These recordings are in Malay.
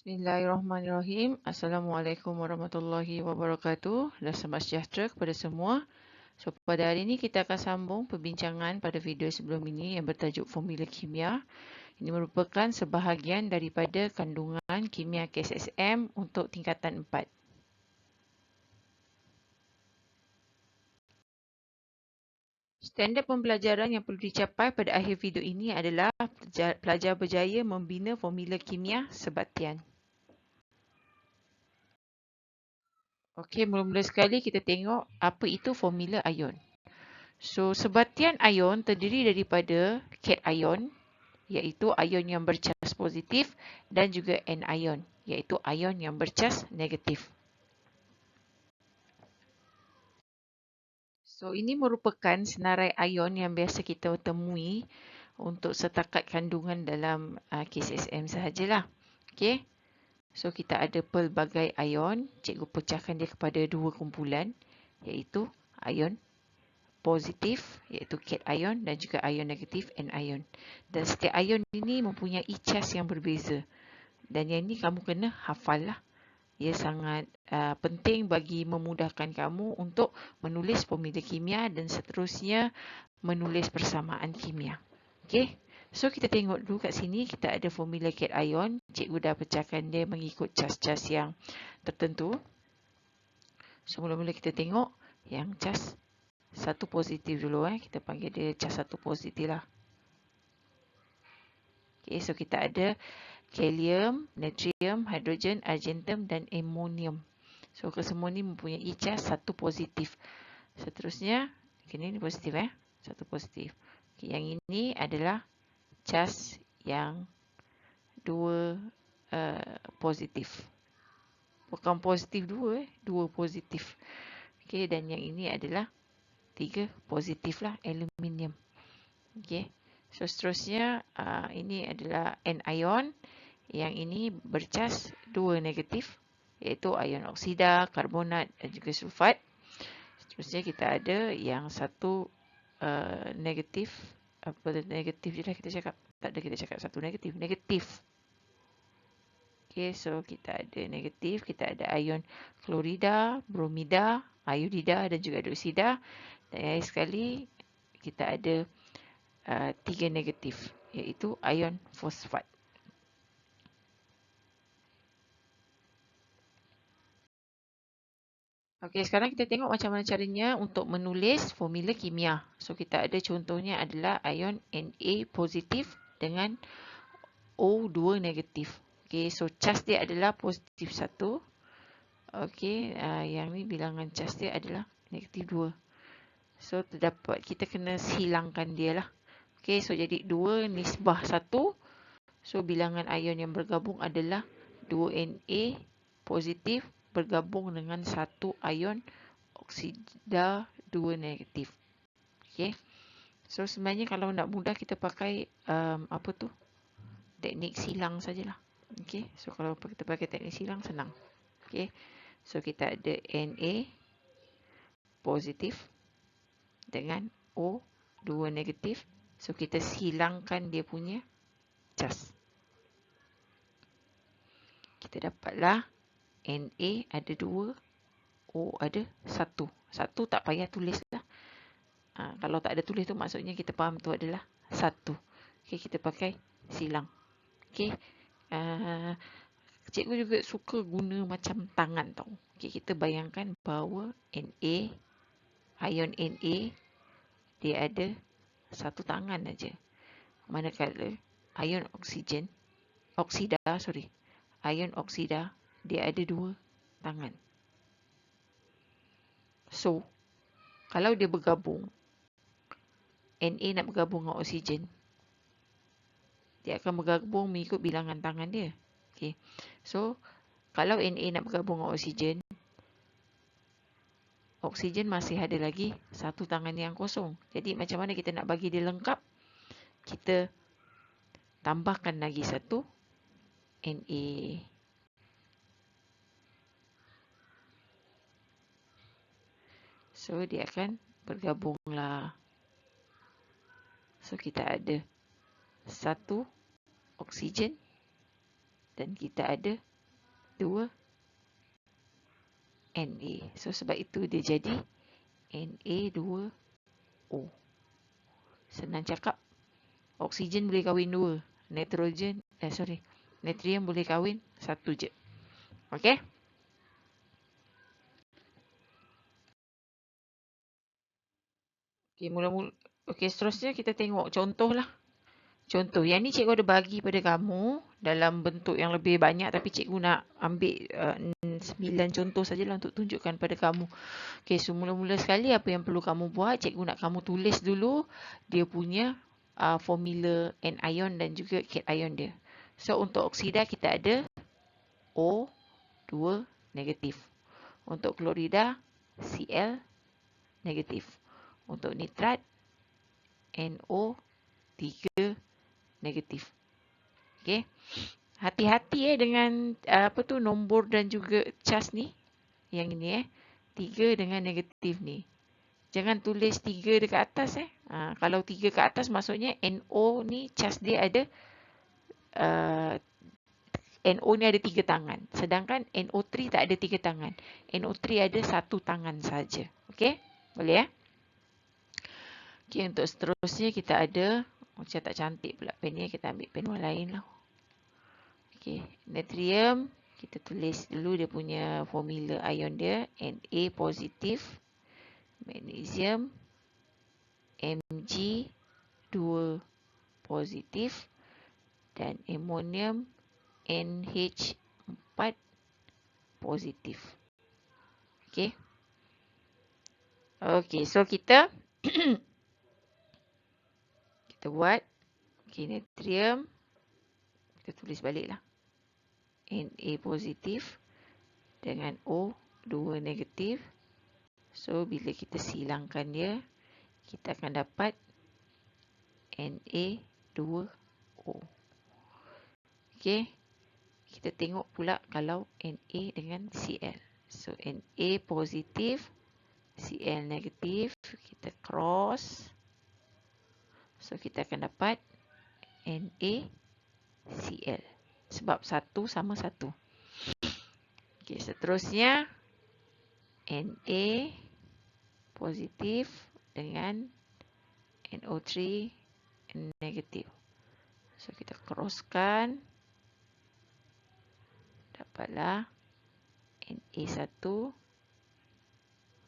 Bismillahirrahmanirrahim. Assalamualaikum warahmatullahi wabarakatuh dan selamat sejahtera kepada semua. So, pada hari ini kita akan sambung perbincangan pada video sebelum ini yang bertajuk Formula Kimia. Ini merupakan sebahagian daripada kandungan kimia KSSM untuk tingkatan 4. Standard pembelajaran yang perlu dicapai pada akhir video ini adalah pelajar berjaya membina formula kimia sebatian. Okey, mula-mula sekali kita tengok apa itu formula ion. So, sebatian ion terdiri daripada cation, iaitu ion yang bercas positif, dan juga anion, iaitu ion yang bercas negatif. So, ini merupakan senarai ion yang biasa kita temui untuk setakat kandungan dalam KSSM sahajalah. Okey. So, kita ada pelbagai ion. Cikgu pecahkan dia kepada dua kumpulan, iaitu ion positif, iaitu cation, dan juga ion negatif, anion. Dan setiap ion ini mempunyai cas yang berbeza. Dan yang ini kamu kena hafal lah. Ia sangat penting bagi memudahkan kamu untuk menulis formula kimia dan seterusnya menulis persamaan kimia. Okey. So, kita tengok dulu kat sini, kita ada formula cation. Cikgu dah pecahkan dia mengikut cas-cas yang tertentu. So, mula-mula kita tengok yang cas satu positif dulu. Kita panggil dia cas satu positif lah. Okay, so kita ada kalium, natrium, hidrogen, argentum dan amonium. So, kesemua ni mempunyai cas satu positif. Seterusnya, ini positif satu positif. Okay, yang ini adalah cas yang dua positif. Bukan positif dua, dua positif. Okay, dan yang ini adalah tiga positif lah, aluminium. Okay. So, seterusnya ini adalah anion. Yang ini bercas dua negatif, iaitu ion oksida, karbonat dan juga sulfat. Seterusnya kita ada yang satu negatif. Apa negatif je lah kita cakap. Tak ada kita cakap satu negatif. Negatif. Okay, so kita ada negatif. Kita ada ion klorida, bromida, iodida dan juga dioksida. Dan yang sekali kita ada tiga negatif, iaitu ion fosfat. Okey, sekarang kita tengok macam mana caranya untuk menulis formula kimia. So, kita ada contohnya adalah ion Na positif dengan O2 negatif. Okey, so cas dia adalah positif 1. Okey, yang ni bilangan cas dia adalah negatif 2. So, terdapat, kita kena hilangkan dia lah. Okey, so jadi 2 nisbah 1. So, bilangan ion yang bergabung adalah 2Na positif bergabung dengan satu ion oksida 2 negatif. Okey. So, sebenarnya kalau nak mudah kita pakai teknik silang sajalah. Okey. So, kalau kita pakai teknik silang senang. Okey. So, kita ada Na positif dengan O2 negatif. So, kita silangkan dia punya cas. Kita dapatlah Na ada 2, O ada 1. 1 tak payah tulis lah. Kalau tak ada tulis tu maksudnya kita faham tu adalah 1. Okey, kita pakai silang. Okey. Cikgu juga suka guna macam tangan tau. Okey, kita bayangkan bahawa Na, ion Na, dia ada satu tangan aja. Manakala ion ion oksida, dia ada dua tangan. So, kalau dia bergabung, Na nak bergabung dengan oksigen, dia akan bergabung mengikut bilangan tangan dia. Okay. So, kalau Na nak bergabung dengan oksigen masih ada lagi satu tangan yang kosong. Jadi, macam mana kita nak bagi dia lengkap? Kita tambahkan lagi satu Na. So, dia akan bergabunglah. So, kita ada satu oksigen dan kita ada 2 Na. So sebab itu dia jadi Na2O. Senang cakap. Oksigen boleh kahwin 2. Natrium boleh kahwin 1 je. Okey? Okey, mula-mula. Okey, seterusnya kita tengok contoh lah. Contoh, yang ni cikgu ada bagi pada kamu dalam bentuk yang lebih banyak, tapi cikgu nak ambil 9 contoh sajalah untuk tunjukkan pada kamu. Okey, so mula-mula sekali apa yang perlu kamu buat, cikgu nak kamu tulis dulu dia punya formula anion dan juga cation dia. So untuk oksida kita ada O2 negatif. Untuk klorida Cl negatif. Untuk nitrat NO3 negatif. Okey. Hati-hati dengan nombor dan juga cas ni. Yang ini 3 dengan negatif ni. Jangan tulis 3 dekat atas kalau 3 ke atas maksudnya NO ni cas dia ada NO ni ada 3 tangan. Sedangkan NO3 tak ada 3 tangan. NO3 ada 1 tangan saja. Okey? Boleh Okey, untuk seterusnya kita ada macam tak cantik pula pen ni, kita ambil pen warna lain lah. Okey, natrium kita tulis dulu dia punya formula ion dia, Na positif, magnesium Mg2 positif dan amonium NH4 positif. Okey. Okey, so kita kita buat natrium, kita tulis baliklah. Na positif dengan O2 negatif. So, bila kita silangkan dia, kita akan dapat Na2O. Okey. Kita tengok pula kalau Na dengan Cl. So, Na positif, Cl negatif. Kita cross. So, kita akan dapat NaCl. Sebab 1 sama 1. Okey, seterusnya Na positif dengan NO3 negatif. So, kita crosskan. Dapatlah Na1,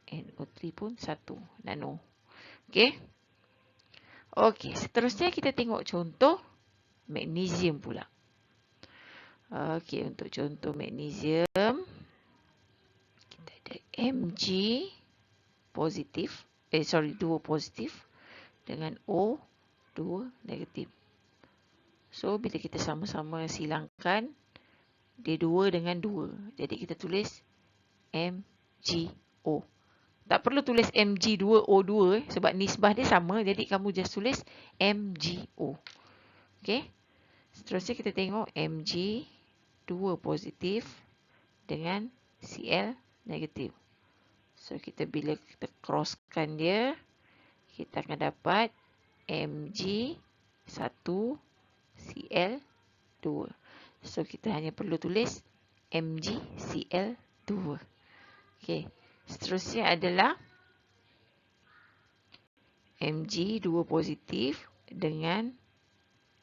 NO3 pun 1 nano. Okey. Okey, seterusnya kita tengok contoh magnesium pula. Okey, untuk contoh magnesium kita ada Mg positif, 2 positif dengan O2 negatif. So, bila kita sama-sama silangkan, dia 2 dengan 2. Jadi, kita tulis MgO. Tak perlu tulis Mg2O2 sebab nisbah dia sama. Jadi, kamu just tulis MgO. Okey. Seterusnya, kita tengok Mg2 positif dengan Cl negatif. So, bila kita crosskan dia, kita akan dapat Mg1Cl2. So, kita hanya perlu tulis MgCl2. Okey. Seterusnya adalah Mg2 positif dengan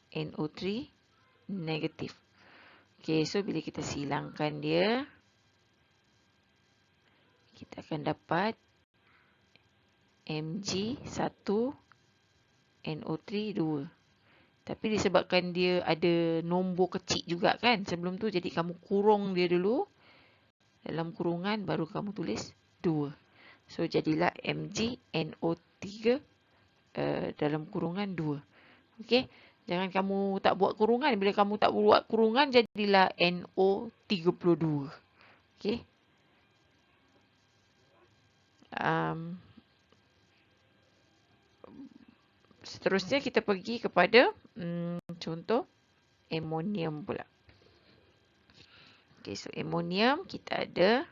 NO3 negatif. Okey, so bila kita silangkan dia, kita akan dapat Mg1 NO3 2. Tapi disebabkan dia ada nombor kecil juga kan sebelum tu, jadi kamu kurung dia dulu. Dalam kurungan baru kamu tulis 2. So, jadilah MgNO3 dalam kurungan 2. Okey. Jangan kamu tak buat kurungan. Bila kamu tak buat kurungan, jadilah NO32. Okey. Seterusnya kita pergi kepada contoh amonium pula. Okey, so amonium kita ada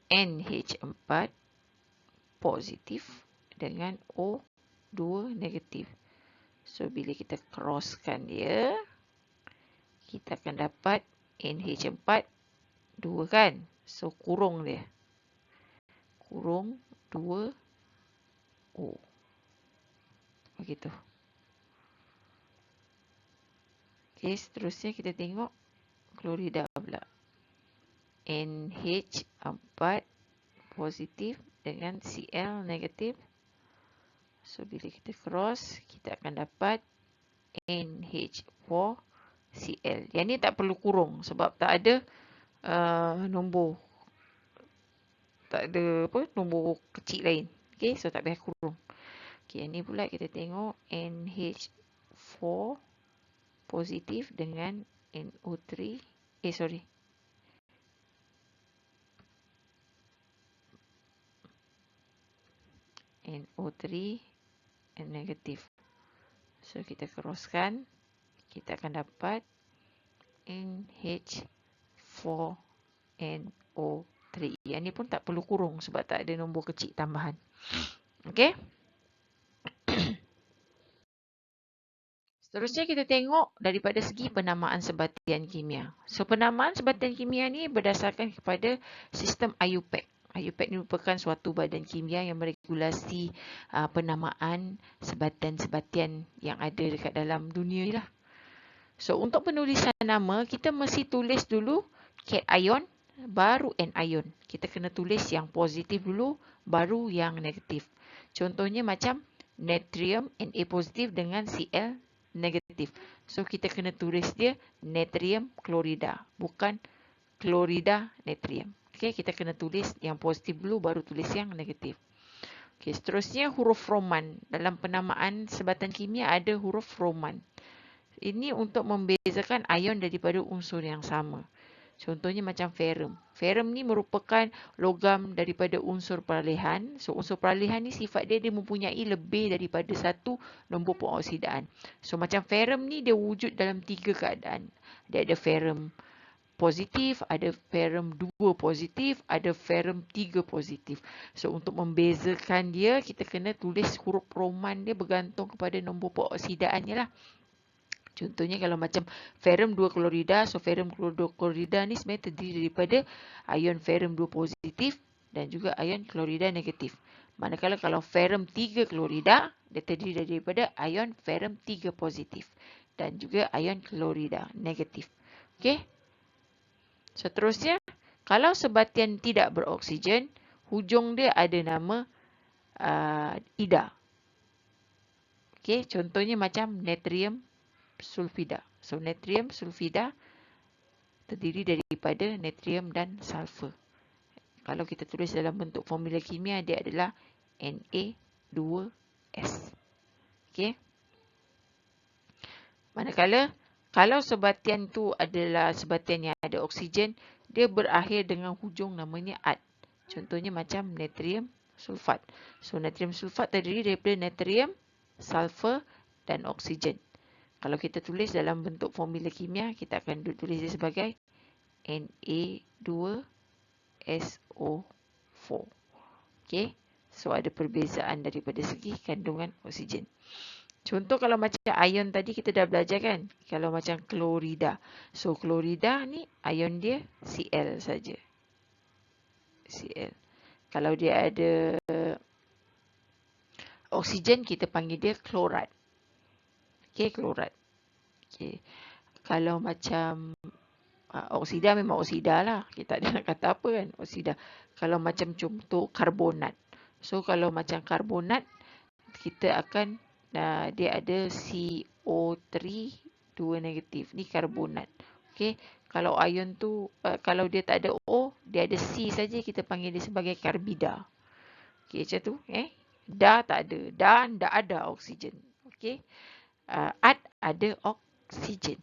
NH4 positif dengan O2 negatif. So, bila kita crosskan dia, kita akan dapat NH4 2 kan. So kurung dia. Kurung 2O. Begitu. Okey, seterusnya kita tengok klorida pula. NH4 positif dengan Cl negatif. So bila kita cross, kita akan dapat NH4Cl. Yang ni tak perlu kurung sebab tak ada nombor. Tak ada apa nombor kecil lain. Okey, so tak payah kurung. Okey, yang ni pula kita tengok NH4 positif dengan NO3. NO3 negatif. So kita crosskan, kita akan dapat NH4NO3. Yang ni pun tak perlu kurung sebab tak ada nombor kecil tambahan. Okey. Seterusnya kita tengok daripada segi penamaan sebatian kimia. So penamaan sebatian kimia ni berdasarkan kepada sistem IUPAC. IUPAC ni merupakan suatu badan kimia yang meregulasi penamaan sebatian-sebatian yang ada dekat dalam dunia ni lah. So untuk penulisan nama, kita mesti tulis dulu cation, baru anion. Kita kena tulis yang positif dulu, baru yang negatif. Contohnya macam natrium Na positif dengan Cl negatif. So kita kena tulis dia natrium klorida, bukan klorida natrium. Okey, kita kena tulis yang positif dulu baru tulis yang negatif. Okey, seterusnya huruf Roman. Dalam penamaan sebatan kimia ada huruf Roman. Ini untuk membezakan ion daripada unsur yang sama. Contohnya macam ferrum. Ferrum ni merupakan logam daripada unsur peralihan. So unsur peralihan ni sifat dia mempunyai lebih daripada satu nombor pengoksidaan. So macam ferrum ni dia wujud dalam 3 keadaan. Dia ada ferrum positif, ada ferrum 2 positif, ada ferrum 3 positif. So untuk membezakan dia, kita kena tulis huruf Roman dia bergantung kepada nombor pengoksidaannya lah. Contohnya kalau macam ferrum 2 klorida, so ferrum 2 klorida ni sebenarnya terdiri daripada ion ferrum 2 positif dan juga ion klorida negatif. Manakala kalau ferrum 3 klorida, dia terdiri daripada ion ferrum 3 positif dan juga ion klorida negatif. Okey. Seterusnya, kalau sebatian tidak beroksigen, hujung dia ada nama ida. Okey, contohnya macam natrium sulfida. So natrium sulfida terdiri daripada natrium dan sulfur. Kalau kita tulis dalam bentuk formula kimia, dia adalah Na2S. Okey. Manakala kalau sebatian tu adalah sebatian yang ada oksigen, dia berakhir dengan hujung namanya -ate. Contohnya macam natrium sulfat. So natrium sulfat terdiri daripada natrium, sulfur dan oksigen. Kalau kita tulis dalam bentuk formula kimia, kita akan tulis dia sebagai Na2SO4. Okey. So ada perbezaan daripada segi kandungan oksigen. Contoh kalau macam ion tadi kita dah belajar kan. Kalau macam klorida. So klorida ni ion dia Cl saja. Cl. Kalau dia ada oksigen, kita panggil dia klorat. Okey, klorat. Okey. Kalau macam oksida, memang oksida lah. Kita tak ada nak kata apa kan, oksida. Kalau macam contoh karbonat. So kalau macam karbonat, kita akan dia ada CO3 2 negatif. Ni karbonat. Okey. Kalau ion tu kalau dia tak ada O, dia ada C saja, kita panggil dia sebagai karbida. Okey, macam tu Da tak ada. Dan tak ada oksigen. Okey. Ate ada oksigen.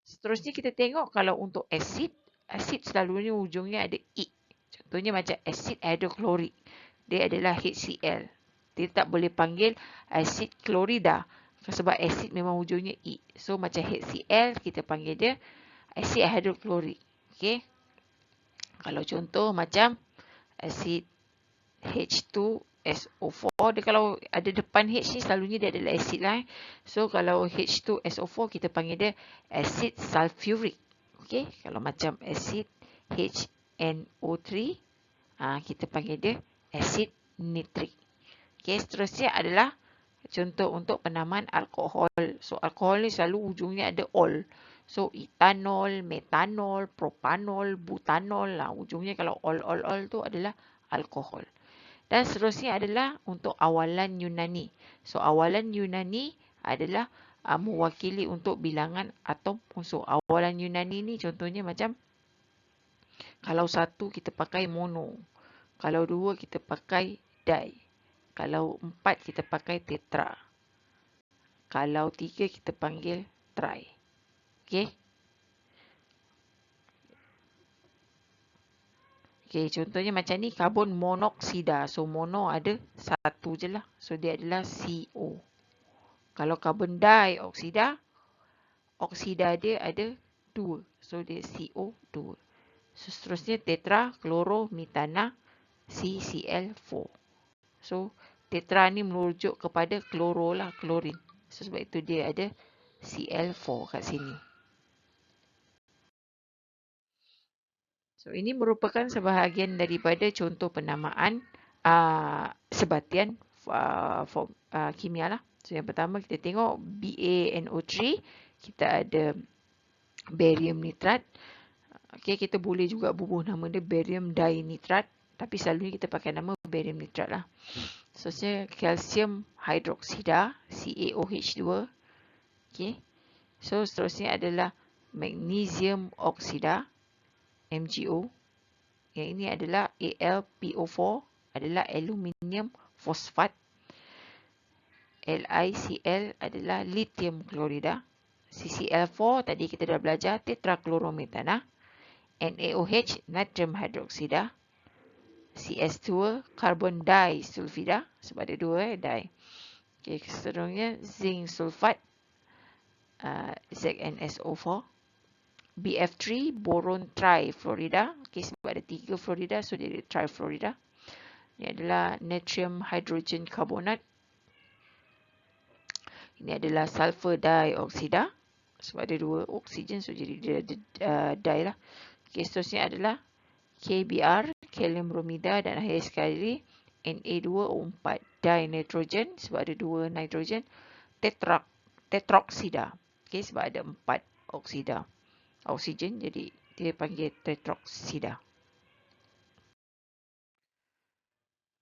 Seterusnya kita tengok kalau untuk asid. Asid selalunya ujungnya ada I. Contohnya macam asid hidroklorik. Dia adalah HCl. Dia tak boleh panggil asid klorida. Sebab asid memang ujungnya I. So macam HCl, kita panggil dia asid hidroklorik. Okey. Kalau contoh macam asid H2SO4, dia kalau ada depan H ni selalunya dia adalah asid lah. So kalau H2SO4 kita panggil dia asid sulfuric. Okey, kalau macam asid HNO3, kita panggil dia asid nitrik. Okey, seterusnya adalah contoh untuk penamaan alkohol. So, alkohol ni selalu ujungnya ada ol. So, etanol, metanol, propanol, butanol. Ujungnya kalau ol tu adalah alkohol. Dan seterusnya adalah untuk awalan Yunani. So, awalan Yunani adalah mewakili untuk bilangan atom unsur. Awalan Yunani ni contohnya macam kalau 1 kita pakai mono. Kalau 2 kita pakai di. Kalau 4 kita pakai tetra. Kalau 3 kita panggil tri. Okey. Okey, contohnya macam ni karbon monoksida. So mono ada 1 je lah. So dia adalah CO. Kalau karbon dioksida, oksida dia ada 2. So dia CO2. So seterusnya tetra klorometana CCl4. So tetra ni merujuk kepada kloro lah, klorin. So sebab itu dia ada Cl4 kat sini. So ini merupakan sebahagian daripada contoh penamaan sebatian kimia lah. So yang pertama kita tengok BaNO3, kita ada barium nitrat. Okey, kita boleh juga bubuh nama dia barium dinitrat, tapi selalunya kita pakai nama barium nitrat lah. Seterusnya kalsium hidroksida CaOH2. Okey. So seterusnya adalah magnesium oksida MgO. Yang ini adalah AlPO4, adalah aluminium fosfat. LiCl adalah lithium klorida. CCl4 tadi kita dah belajar tetraklorometana. NaOH natrium hidroksida. CS2 karbon disulfida, sebab ada 2 di. Okey, seterusnya zinc sulfat ZnSO4. BF3 boron trifluorida. Okey, sebab ada 3 fluorida, so dia trifluorida. Ini adalah natrium hydrogen carbonate. Ini adalah sulfur dioksida, sebab ada 2 oksigen, so jadi dia di lah. Okey, seterusnya adalah KBr, kalium bromida, dan akhir sekali Na2O4 dinitrogen, sebab ada 2 nitrogen. Tetroksida. Okey, sebab ada 4 oksigen, jadi dia panggil tetroksida.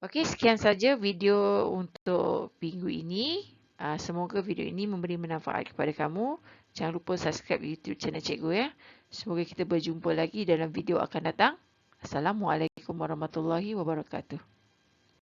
Okey, sekian saja video untuk minggu ini. Semoga video ini memberi manfaat kepada kamu. Jangan lupa subscribe YouTube channel Cikgu ya. Semoga kita berjumpa lagi dalam video akan datang. Assalamualaikum warahmatullahi wabarakatuh.